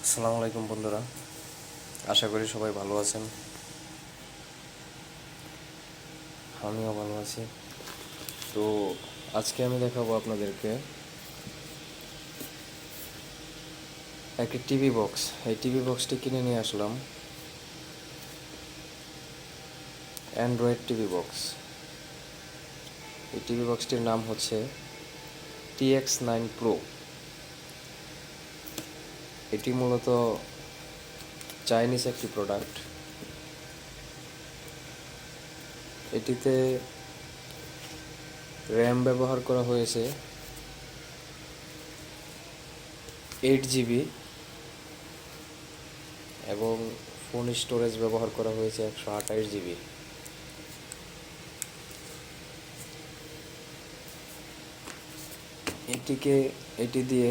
আসসালামু আলাইকুম বন্ধুরা, আশা করি সবাই ভালো আছেন। আমিও ভালো আছি। তো আজকে আমি দেখাবো আপনাদেরকে একটি টিভি বক্স। এই টিভি বক্সটি কিনে নিয়ে আসলাম, অ্যান্ড্রয়েড টিভি বক্স। এই টিভি বক্সটির নাম হচ্ছে TX9 Pro। এটি মূলত চাইনিজ একটি প্রোডাক্ট। এটিতে র্যাম ব্যবহার করা হয়েছে 8 GB এবং ফোন স্টোরেজ ব্যবহার করা হয়েছে 128 GB। এটি দিয়ে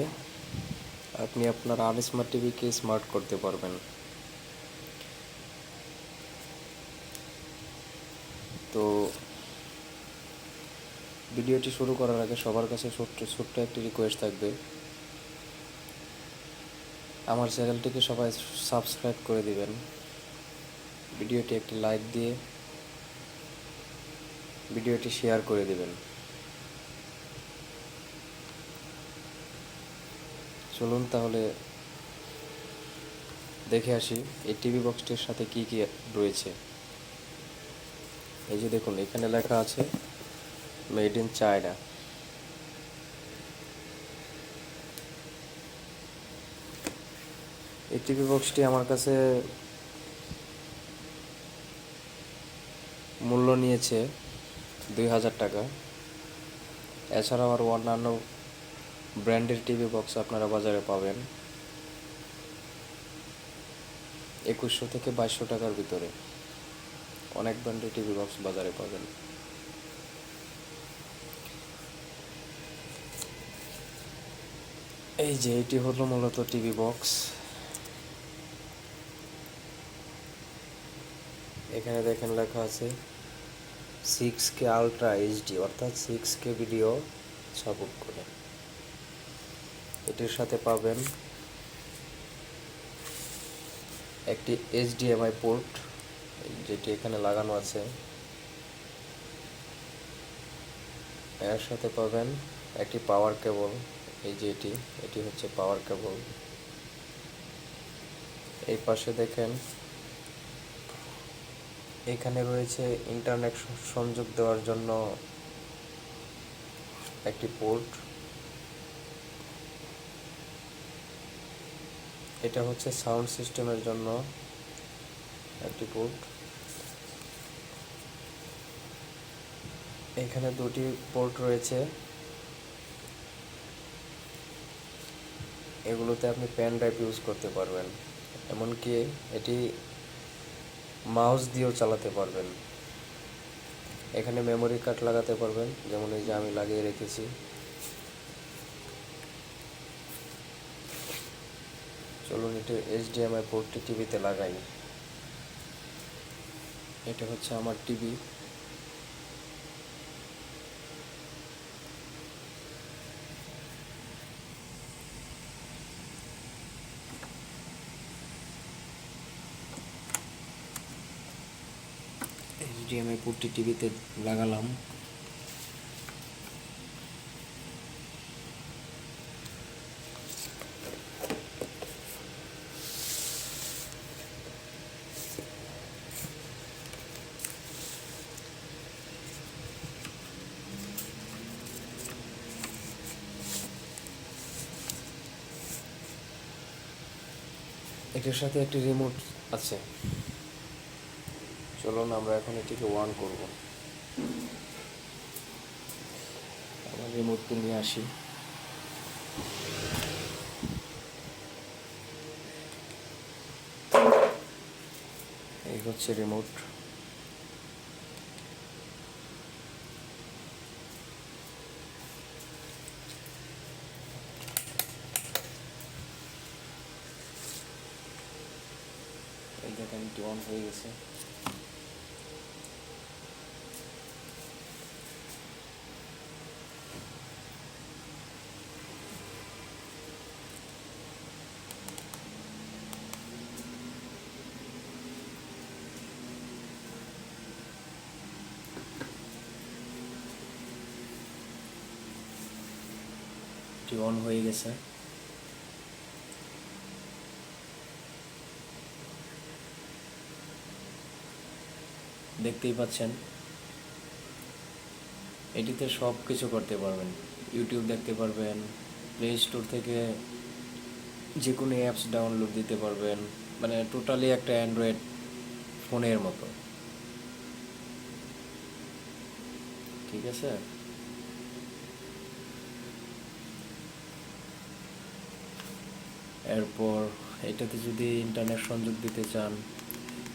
আপনি আপনার আনস্মার্ট টিভিকে স্মার্ট করতে পারবেন। তো ভিডিওটি শুরু করার আগে সবার কাছে ছোট্ট একটি রিকোয়েস্ট থাকবে, আমার চ্যানেলটিকে সবাই সাবস্ক্রাইব করে দিবেন। ভিডিওটি একটি লাইক দিয়ে ভিডিওটি শেয়ার করে দিবেন। চলুন তাহলে দেখে আসি এই টিভি বক্সটির সাথে কি কি রয়েছে। এই যে দেখুন, এখানে লেখা আছে মেড ইন চায়না। এই টিভি বক্সটি আমার কাছে মূল্য নিয়েছে 2000 টাকা। এছাড়াও আরও অন্যান্য ব্র্যান্ডের টিভি বক্স আপনারা বাজারে পাবেন 2100 থেকে 2200 টাকার ভিতরে। অনেক ব্র্যান্ডের টিভি বক্স বাজারে পাবেন। এই যে এটি হলো মূলত টিভি বক্স। এখানে দেখেন লেখা আছে 6K আলট্রা এইচডি, অর্থাৎ 6K ভিডিও সাপোর্ট করে। এটির সাথে পাবেন একটি HDMI পোর্ট, যেটি এখানে লাগানো আছে। এর সাথে পাবেন একটি পাওয়ার কেবল। এই যে এটি হচ্ছে পাওয়ার কেবল। এই পাশে দেখেন এখানে রয়েছে ইন্টারনেট সংযোগ দেওয়ার জন্য একটি পোর্ট। এটা হচ্ছে সাউন্ড সিস্টেমের জন্য একটি পোর্ট। এখানে দুটি পোর্ট রয়েছে, এগুলোতে আপনি পেন ড্রাইভ ইউজ করতে পারবেন। এমনকি এটি মাউস দিয়েও চালাতে পারবেন। এখানে মেমোরি কার্ড লাগাতে পারবেন, যেমন এই যে আমি লাগিয়ে রেখেছি। চলুন এটি HDMI পোর্টটি টিভিতে লাগাই। এটা হচ্ছে আমার টিভি। HDMI পোর্টটি টিভিতে লাগালাম। এটার সাথে একটি রিমোট আছে। চলুন আমরা এখন এটিকে অন করব। আমার রিমোটটি নিয়ে আসি। এই হচ্ছে রিমোট। এই দেখেন এটি অন হয়ে গেছে। অন হয়ে গেছে। দেখতেই পাচ্ছেন, এটিতে সব কিছু করতে পারবেন। ইউটিউব দেখতে পারবেন, প্লে স্টোর থেকে যে কোনো অ্যাপস ডাউনলোড দিতে পারবেন, মানে টোটালি একটা অ্যান্ড্রয়েড ফোনের মতো। ঠিক আছে, এরপর এটাতে যদি ইন্টারনেট সংযোগ দিতে চান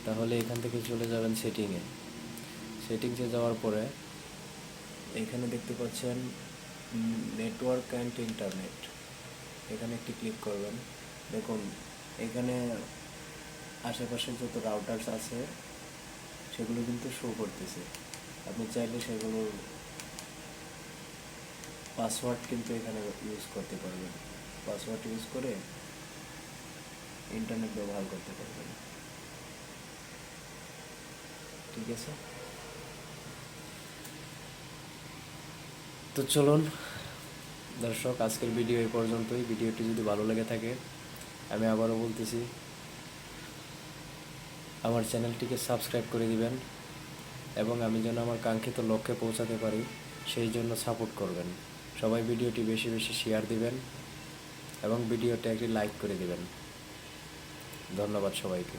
তাহলে এখান থেকে চলে যাবেন সেটিংয়ে। সেটিংসে যাওয়ার পরে এখানে দেখতে পাচ্ছেন নেটওয়ার্ক অ্যান্ড ইন্টারনেট, এখানে একটি ক্লিক করবেন। দেখুন এখানে আশেপাশে যত রাউটার্স আছে সেগুলো কিন্তু শো করতেছে। আপনি চাইলে সেগুলোর পাসওয়ার্ড কিন্তু এখানে ইউজ করতে পারবেন। পাসওয়ার্ড ইউজ করে ইন্টারনেট ব্যবহার করতে পারবেন। ঠিক আছে, তো চলুন দর্শক, আজকের ভিডিও এই পর্যন্তই। ভিডিওটি যদি ভালো লেগে থাকে, আমি আবারও বলতেছি, আমার চ্যানেলটিকে সাবস্ক্রাইব করে দিবেন এবং আমি যেন আমার কাঙ্ক্ষিত লক্ষ্যে পৌঁছাতে পারি সেই জন্য সাপোর্ট করবেন। সবাই ভিডিওটি বেশি বেশি শেয়ার দিবেন এবং ভিডিওটা একটি লাইক করে দিবেন। ধন্যবাদ সবাইকে।